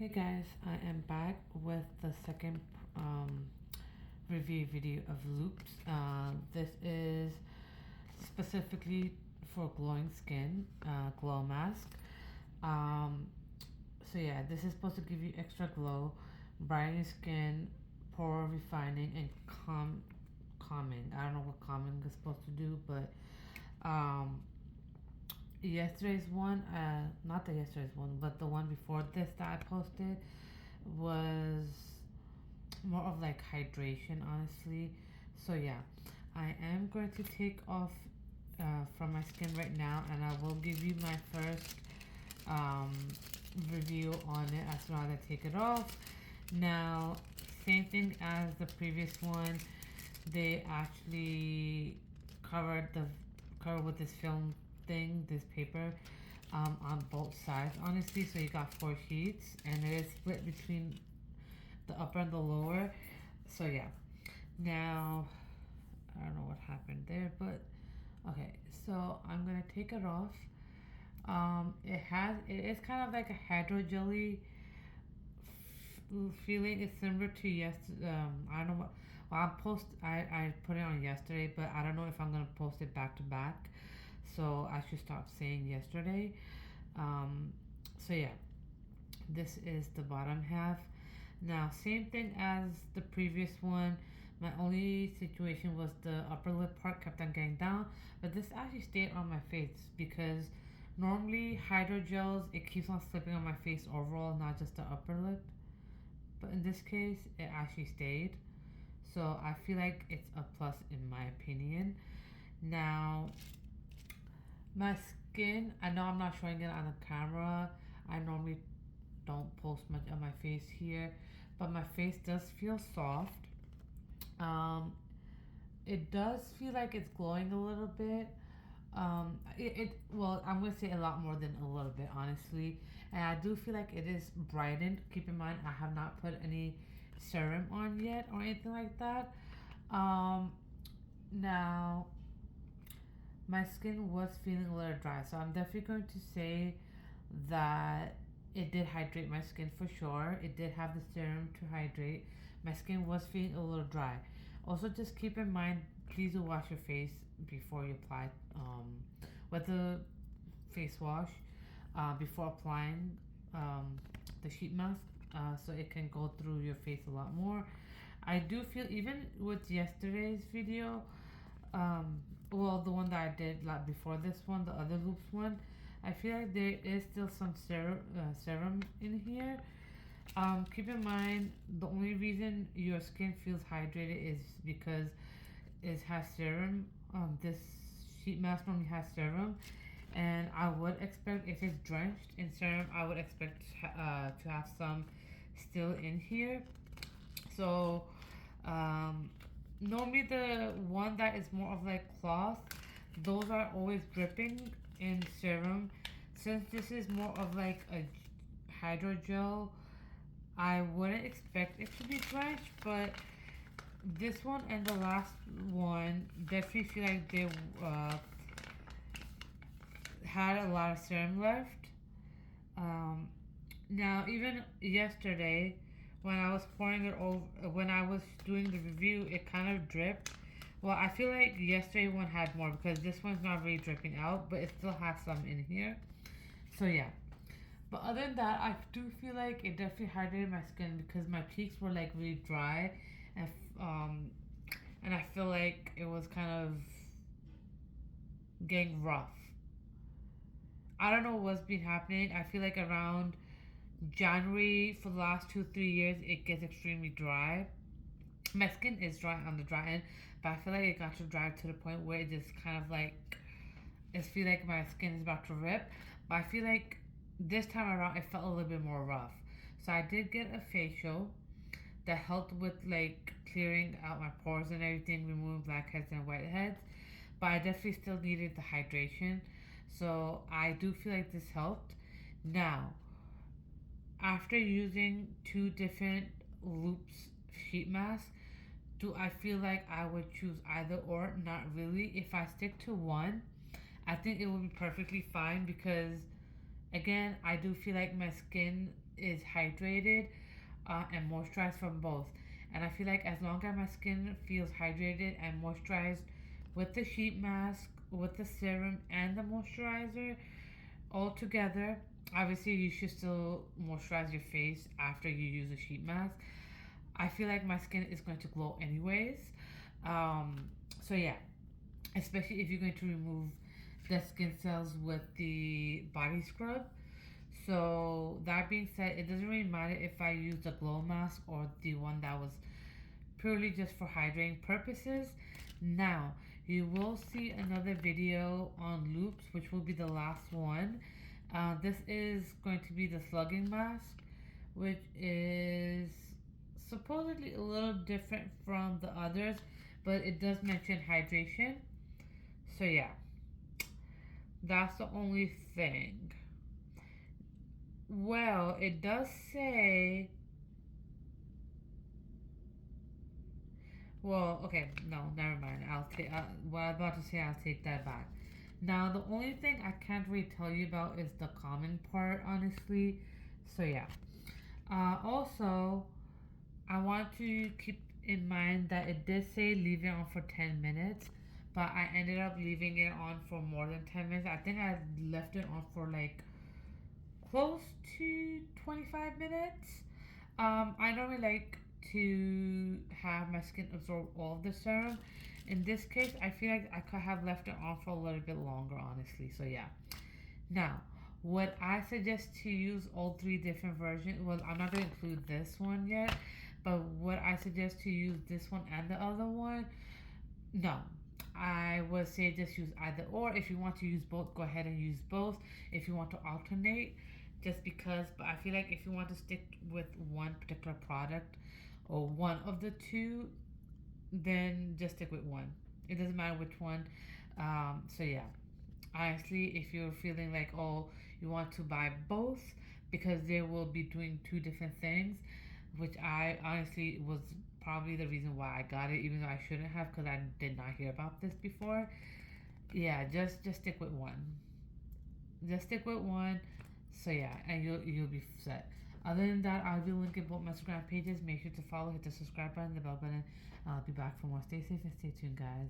Hey guys, I am back with the second review video of Loops. This is specifically for glowing skin, glow mask. Um, so yeah, this is supposed to give you extra glow, brightening skin, pore refining, and calming. I don't know what calming is supposed to do, but um, yesterday's one, not the yesterday's one, but the one before this that I posted was more of like hydration, honestly. So yeah, I am going to take off from my skin right now, and I will give you my first um, review on it as soon as I take it off. Now, same thing as the previous one, they actually covered the cover with this film thing, this paper, on both sides, honestly. So you got 4 sheets, and it is split between the upper and the lower. So yeah. Now I don't know what happened there, but okay. So I'm gonna take it off. It is kind of like a hydro jelly feeling. It's similar to I don't know what. Well, I put it on yesterday, but I don't know if I'm gonna post it back to back. So I should stop saying yesterday. Um, so yeah, this is the bottom half. Now, same thing as the previous one. My only situation was the upper lip part kept on getting down, but this actually stayed on my face because normally hydrogels it keeps on slipping on my face overall, not just the upper lip. But in this case, it actually stayed. So I feel like it's a plus in my opinion. Now, my skin, I know I'm not showing it on the camera. I normally don't post much on my face here, but my face does feel soft. Um, it does feel like it's glowing a little bit. Well, I'm gonna say a lot more than a little bit, honestly. And I do feel like it is brightened. Keep in mind, I have not put any serum on yet or anything like that. Um, Now, my skin was feeling a little dry, so I'm definitely going to say that it did hydrate my skin for sure. It did have the serum to hydrate. My skin was feeling a little dry. Also, just keep in mind, please do wash your face before you apply with the face wash before applying the sheet mask, so it can go through your face a lot more. I do feel even with yesterday's video, um, well, the one that I did like before this one, the other loops one, I feel like there is still some serum in here. Keep in mind, the only reason your skin feels hydrated is because it has serum. This sheet mask normally has serum, and I would expect if it's drenched in serum, I would expect to have some still in here. So, um, normally the one that is more of like cloth, those are always dripping in serum. Since this is more of like a hydrogel, I wouldn't expect it to be drenched, but this one and the last one definitely feel like they had a lot of serum left. Um, Now, even yesterday, when I was pouring it over, when I was doing the review, it kind of dripped. Well, I feel like yesterday one had more because this one's not really dripping out, but it still has some in here. So yeah. But other than that, I do feel like it definitely hydrated my skin because my cheeks were like really dry, and um, and I feel like it was kind of getting rough. I don't know what's been happening. I feel like around January for the last 2 3 years, it gets extremely dry. My skin is dry on the dry end, but I feel like it got to dry to the point where it just kind of like it feel like my skin is about to rip. But I feel like this time around it felt a little bit more rough. So I did get a facial that helped with like clearing out my pores and everything, removing blackheads and whiteheads. But I definitely still needed the hydration. So I do feel like this helped. Now, after using two different loops sheet masks, do I feel like I would choose either or? Not really. If I stick to one, I think it will be perfectly fine because again, I do feel like my skin is hydrated and moisturized from both. And I feel like as long as my skin feels hydrated and moisturized with the sheet mask, with the serum and the moisturizer all together, obviously you should still moisturize your face after you use a sheet mask. I feel like my skin is going to glow anyways. Um, so yeah, especially if you're going to remove the skin cells with the body scrub. So that being said, it doesn't really matter if I use the glow mask or the one that was purely just for hydrating purposes. Now, you will see another video on loops, which will be the last one. This is going to be the slugging mask, which is supposedly a little different from the others, but it does mention hydration. So, yeah, that's the only thing. Well, it does say. Well, okay, no, never mind. I'll take. What I'm about to say, I'll take that back. Now, the only thing I can't really tell you about is the common part, honestly. So yeah. Also, I want to keep in mind that it did say leave it on for 10 minutes, but I ended up leaving it on for more than 10 minutes. I think I left it on for like close to 25 minutes. I normally like to have my skin absorb all of the serum. In this case, I feel like I could have left it on for a little bit longer, honestly. So yeah. Now, would I suggest to use all three different versions? Well, I'm not gonna include this one yet, but would I suggest to use this one and the other one? No. I would say just use either or. If you want to use both, go ahead and use both. If you want to alternate, just because, but I feel like if you want to stick with one particular product or one of the two, then just stick with one. It doesn't matter which one. So yeah, honestly, if you're feeling like, oh, you want to buy both because they will be doing two different things, which I honestly was probably the reason why I got it, even though I shouldn't have because I did not hear about this before. Yeah, just stick with one. Just stick with one. So yeah, and you'll be set. Other than that, I'll be linking both my Instagram pages. Make sure to follow, hit the subscribe button, the bell button. I'll be back for more. Stay safe and stay tuned, guys.